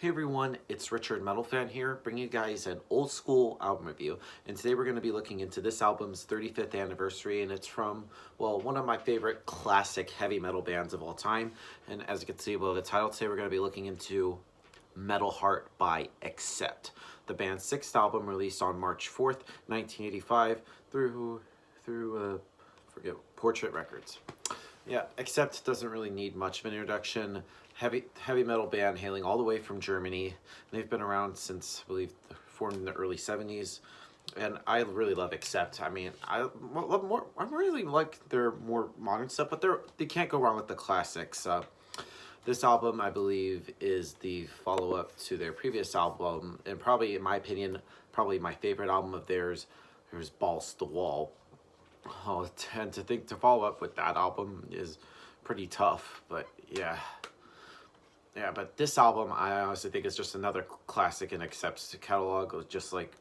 Hey everyone, it's Richard Metal Fan here, bringing you guys an old school album review. And today we're going to be looking into this album's 35th anniversary, and it's from, well, one of my favorite classic heavy metal bands of all time. And as you can see above the title, today we're going to be looking into Metalheart by Accept, the band's sixth album released on March 4th, 1985 through Portrait Records. Yeah, Accept doesn't really need much of an introduction. Heavy metal band hailing all the way from Germany. They've been around since, I believe, formed in the early 70s. And I really love Accept. I mean, I really like their more modern stuff, but they can't go wrong with the classics. This album, I believe, is the follow-up to their previous album, and probably, in my opinion, probably my favorite album of theirs. There's Balls to the Wall. Oh, and to think to follow up with that album is pretty tough, but yeah. Yeah, but this album, I honestly think is just another classic in Accept's catalog. It was just like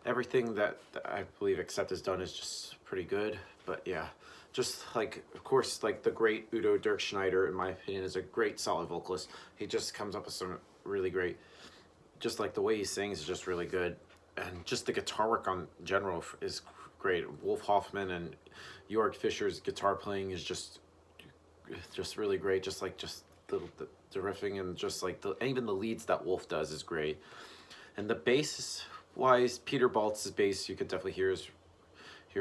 everything that I believe Accept has done is just pretty good. But yeah, just like, of course, like the great Udo Dirk Schneider, in my opinion, is a great solid vocalist. He just comes up with some really great, just like the way he sings is just really good. And just the guitar work on general is great. Wolf Hoffman and Jörg Fischer's guitar playing is just really great. Just the riffing and just like even the leads that Wolf does is great. And the bass wise, Peter Baltz's bass you could definitely hear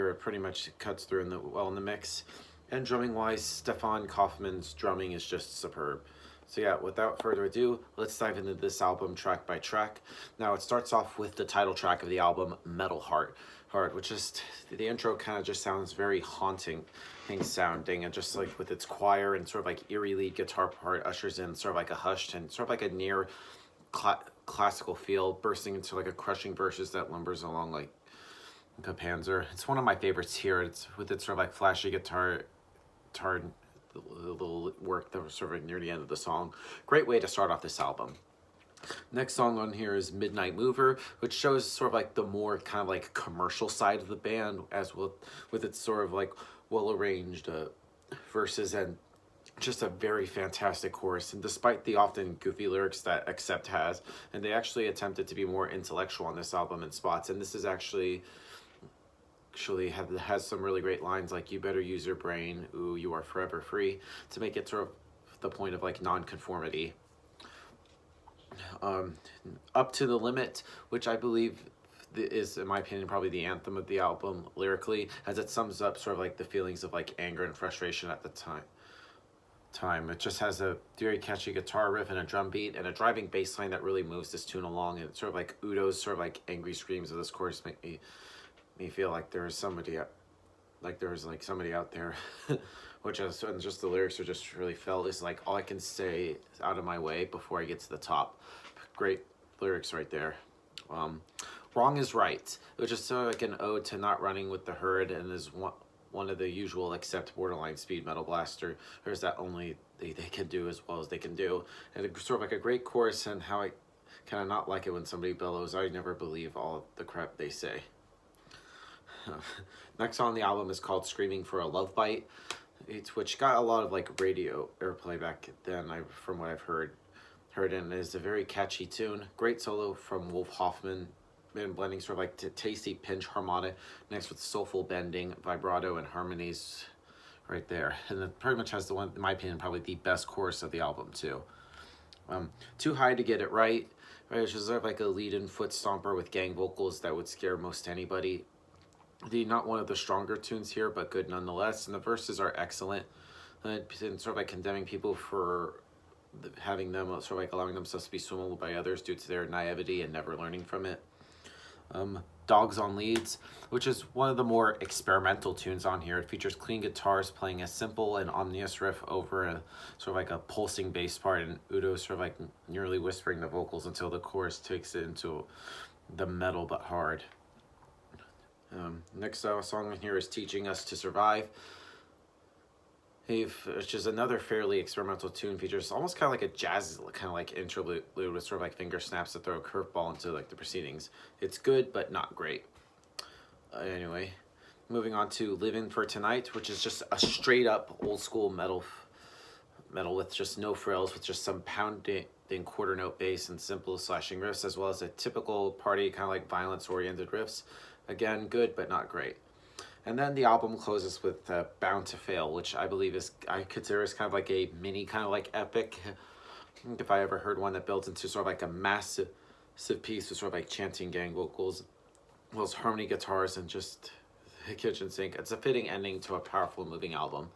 it pretty much cuts through in the mix. And drumming wise, Stefan Kaufmann's drumming is just superb. So yeah, without further ado, let's dive into this album track by track. Now it starts off with the title track of the album, Metalheart, which is, the intro kind of just sounds very haunting sounding, and just like with its choir and sort of like eerie lead guitar part ushers in sort of like a hushed and sort of like a near classical feel, bursting into like a crushing verses that lumbers along like a panzer. It's one of my favorites here. It's with its sort of like flashy guitar the little work that was sort of near the end of the song. Great way to start off this album. Next song on here is Midnight Mover, which shows sort of like the more kind of like commercial side of the band, as with its sort of like well-arranged verses and just a very fantastic chorus. And despite the often goofy lyrics that Accept has, and they actually attempted to be more intellectual on this album in spots, and this is actually has some really great lines like "You better use your brain," "Ooh, you are forever free," to make it sort of the point of like non-conformity. Up to the Limit, which I believe is, in my opinion, probably the anthem of the album lyrically, as it sums up sort of like the feelings of like anger and frustration at the time. It just has a very catchy guitar riff and a drum beat and a driving bass line that really moves this tune along. And it's sort of like Udo's sort of like angry screams of this chorus make me feel like there was somebody out there. Which is, and just the lyrics are just really felt is like, all I can say is out of my way before I get to the top. Great lyrics right there. Wrong is Right, which is sort of like an ode to not running with the herd, and is one of the usual Accept borderline speed metal blaster. There's that only they can do as well as they can do. And it's sort of like a great chorus, and how I kind of not like it when somebody bellows, "I never believe all the crap they say." Next on the album is called Screaming for a Love Bite, which got a lot of like radio airplay back then, from what I've heard, and is a very catchy tune. Great solo from Wolf Hoffman, and blending sort of like tasty pinch harmonic next with soulful bending, vibrato, and harmonies right there. And it pretty much has the one, in my opinion, probably the best chorus of the album too. Too High to Get It Right, which is sort of like a lead-in foot stomper with gang vocals that would scare most anybody. Not one of the stronger tunes here, but good nonetheless. And the verses are excellent, and sort of like condemning people for having them sort of like allowing themselves to be swindled by others due to their naivety and never learning from it. Dogs on Leads, which is one of the more experimental tunes on here. It features clean guitars playing a simple and ominous riff over a sort of like a pulsing bass part, and Udo sort of like nearly whispering the vocals until the chorus takes it into the metal but hard. Next song in here is Teaching Us to Survive, which is another fairly experimental tune. Features almost kind of like a jazz kind of like interlude with sort of like finger snaps to throw a curveball into like the proceedings. It's good but not great. Anyway, moving on to Living for Tonight, which is just a straight up old school metal with just no frills, with just some pounding quarter note bass and simple slashing riffs, as well as a typical party kind of like violence oriented riffs. Again, good but not great. And then the album closes with Bound to Fail, which I believe is, I consider is kind of like a mini kind of like epic, if I ever heard one that builds into sort of like a massive piece with sort of like chanting gang vocals, well, harmony guitars, and just the kitchen sink. It's a fitting ending to a powerful, moving album.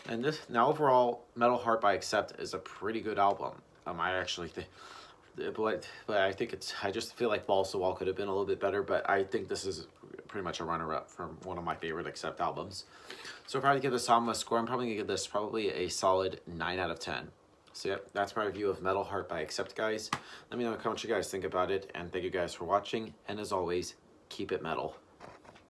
And this, now overall, Metalheart by Accept is a pretty good album. I actually think, but I think it's, I just feel like Balls to Wall could have been a little bit better, but I think this is pretty much a runner-up from one of my favorite Accept albums. So if I had to give this album a score, I'm probably gonna give this probably a solid 9 out of 10. So yeah, that's my review of Metalheart by Accept, guys. Let me know what you guys think about it, and thank you guys for watching, and as always, keep it metal.